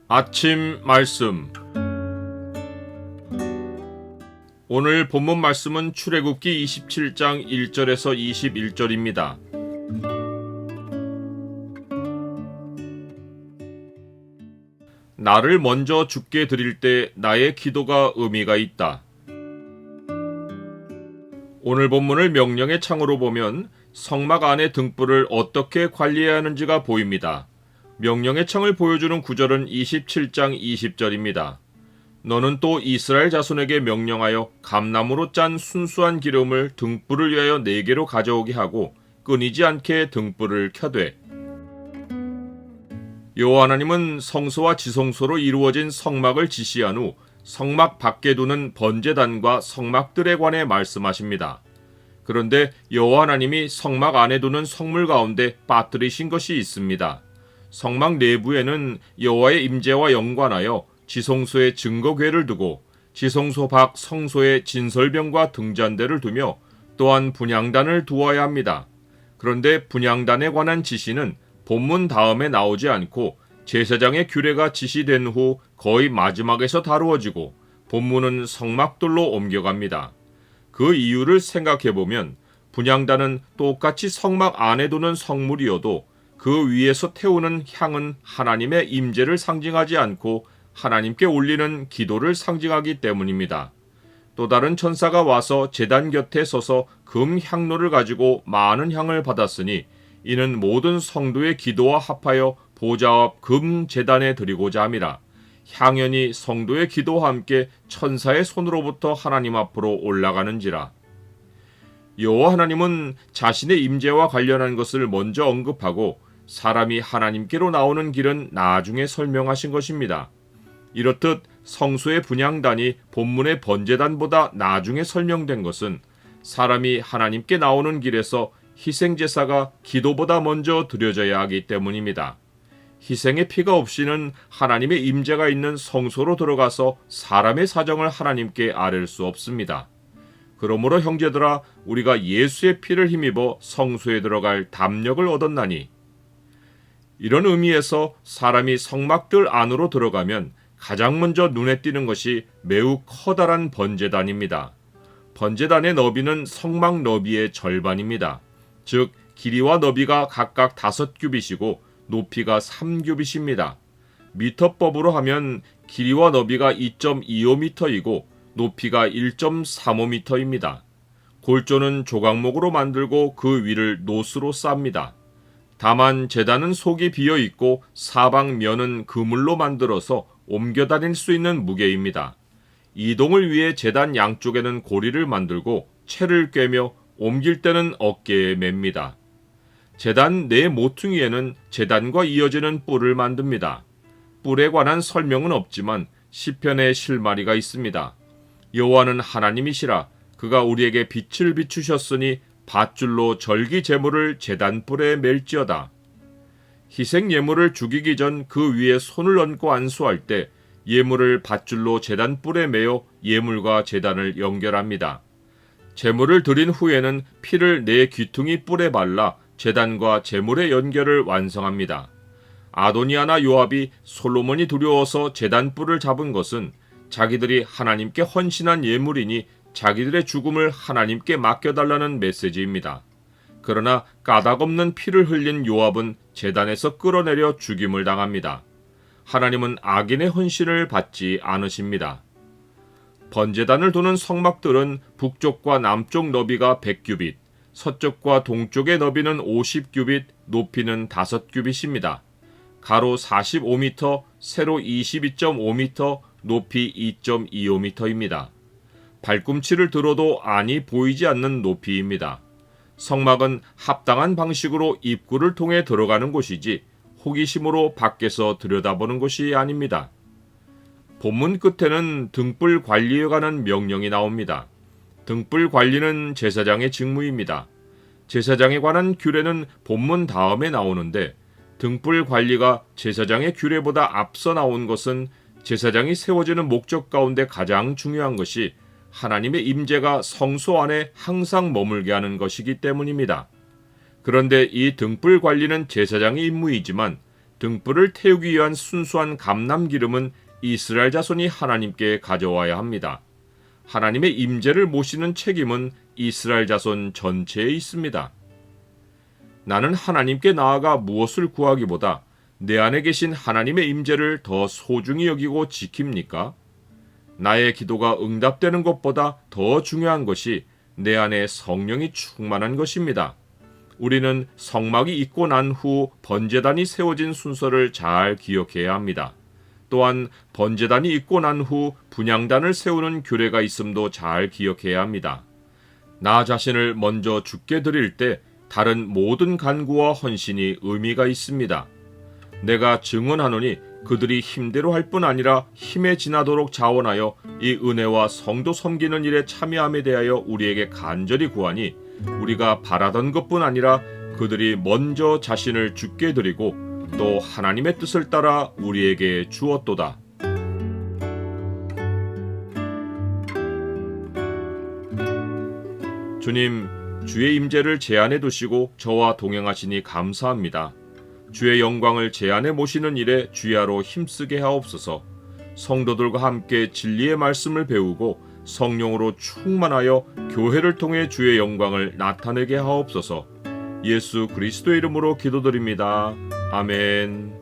아침 말씀. 오늘 본문 말씀은 출애굽기 27장 1절에서 21절입니다. 나를 먼저 죽게 드릴 때 나의 기도가 의미가 있다. 오늘 본문을 명령의 창으로 보면 성막 안의 등불을 어떻게 관리해야 하는지가 보입니다. 명령의 창을 보여주는 구절은 27장 20절입니다. 너는 또 이스라엘 자손에게 명령하여 감나무로 짠 순수한 기름을 등불을 위하여 4개로 가져오게 하고 끊이지 않게 등불을 켜되. 여호와 하나님은 성소와 지성소로 이루어진 성막을 지시한 후 성막 밖에 두는 번제단과 성막들에 관해 말씀하십니다. 그런데 여호와 하나님이 성막 안에 두는 성물 가운데 빠뜨리신 것이 있습니다. 성막 내부에는 여호와의 임재와 연관하여 지성소에 증거궤를 두고 지성소 밖 성소에 진설병과 등잔대를 두며 또한 분향단을 두어야 합니다. 그런데 분향단에 관한 지시는 본문 다음에 나오지 않고 제사장의 규례가 지시된 후 거의 마지막에서 다루어지고 본문은 성막들로 옮겨갑니다. 그 이유를 생각해보면 분향단은 똑같이 성막 안에 두는 성물이어도 그 위에서 태우는 향은 하나님의 임재를 상징하지 않고 하나님께 올리는 기도를 상징하기 때문입니다. 또 다른 천사가 와서 제단 곁에 서서 금 향로를 가지고 많은 향을 받았으니 이는 모든 성도의 기도와 합하여 보좌 앞 금 제단에 드리고자 함이라. 향연이 성도의 기도와 함께 천사의 손으로부터 하나님 앞으로 올라가는지라. 여호와 하나님은 자신의 임재와 관련한 것을 먼저 언급하고 사람이 하나님께로 나오는 길은 나중에 설명하신 것입니다. 이렇듯 성소의 분향단이 본문의 번제단보다 나중에 설명된 것은 사람이 하나님께 나오는 길에서 희생제사가 기도보다 먼저 드려져야 하기 때문입니다. 희생의 피가 없이는 하나님의 임재가 있는 성소로 들어가서 사람의 사정을 하나님께 아뢰 수 없습니다. 그러므로 형제들아, 우리가 예수의 피를 힘입어 성소에 들어갈 담력을 얻었나니. 이런 의미에서 사람이 성막들 안으로 들어가면 가장 먼저 눈에 띄는 것이 매우 커다란 번제단입니다. 번제단의 너비는 성막 너비의 절반입니다. 즉 길이와 너비가 각각 5규빗이고 높이가 3규빗입니다. 미터법으로 하면 길이와 너비가 2.25m이고 높이가 1.35m입니다. 골조는 조각목으로 만들고 그 위를 노스로 쌉니다. 다만 제단은 속이 비어있고 사방면은 그물로 만들어서 옮겨 다닐 수 있는 무게입니다. 이동을 위해 제단 양쪽에는 고리를 만들고 채를 꿰며 옮길 때는 어깨에 맵니다. 제단 네 모퉁이에는 제단과 이어지는 뿔을 만듭니다. 뿔에 관한 설명은 없지만 시편의 실마리가 있습니다. 여호와는 하나님이시라. 그가 우리에게 빛을 비추셨으니 밧줄로 절기 제물을 제단 뿔에 맬지어다. 희생 예물을 죽이기 전 그 위에 손을 얹고 안수할 때 예물을 밧줄로 제단 뿔에 매어 예물과 제단을 연결합니다. 제물을 드린 후에는 피를 네 귀퉁이 뿔에 발라 제단과 제물의 연결을 완성합니다. 아도니아나 요압이 솔로몬이 두려워서 제단 뿔을 잡은 것은 자기들이 하나님께 헌신한 예물이니 자기들의 죽음을 하나님께 맡겨달라는 메시지입니다. 그러나 까닭없는 피를 흘린 요압은 제단에서 끌어내려 죽임을 당합니다. 하나님은 악인의 헌신을 받지 않으십니다. 번제단을 두는 성막들은 북쪽과 남쪽 너비가 100규빗, 서쪽과 동쪽의 너비는 50규빗, 높이는 5규빗입니다. 가로 45m, 세로 22.5m, 높이 2.25m입니다. 발꿈치를 들어도 안이 보이지 않는 높이입니다. 성막은 합당한 방식으로 입구를 통해 들어가는 곳이지 호기심으로 밖에서 들여다보는 곳이 아닙니다. 본문 끝에는 등불 관리에 관한 명령이 나옵니다. 등불 관리는 제사장의 직무입니다. 제사장에 관한 규례는 본문 다음에 나오는데 등불 관리가 제사장의 규례보다 앞서 나온 것은 제사장이 세워지는 목적 가운데 가장 중요한 것이 하나님의 임재가 성소 안에 항상 머물게 하는 것이기 때문입니다. 그런데 이 등불 관리는 제사장의 임무이지만 등불을 태우기 위한 순수한 감람기름은 이스라엘 자손이 하나님께 가져와야 합니다. 하나님의 임재를 모시는 책임은 이스라엘 자손 전체에 있습니다. 나는 하나님께 나아가 무엇을 구하기보다 내 안에 계신 하나님의 임재를 더 소중히 여기고 지킵니까? 나의 기도가 응답되는 것보다 더 중요한 것이 내 안에 성령이 충만한 것입니다. 우리는 성막이 있고 난 후 번제단이 세워진 순서를 잘 기억해야 합니다. 또한 번제단이 있고 난 후 분향단을 세우는 규례가 있음도 잘 기억해야 합니다. 나 자신을 먼저 주께 드릴 때 다른 모든 간구와 헌신이 의미가 있습니다. 내가 증언하노니 그들이 힘대로 할 뿐 아니라 힘에 지나도록 자원하여 이 은혜와 성도 섬기는 일에 참여함에 대하여 우리에게 간절히 구하니 우리가 바라던 것뿐 아니라 그들이 먼저 자신을 주께 드리고 또 하나님의 뜻을 따라 우리에게 주었도다. 주님, 주의 임재를 제 안에 두시고 저와 동행하시니 감사합니다. 주의 영광을 제 안에 모시는 일에 주야로 힘쓰게 하옵소서. 성도들과 함께 진리의 말씀을 배우고 성령으로 충만하여 교회를 통해 주의 영광을 나타내게 하옵소서. 예수 그리스도의 이름으로 기도드립니다. 아멘.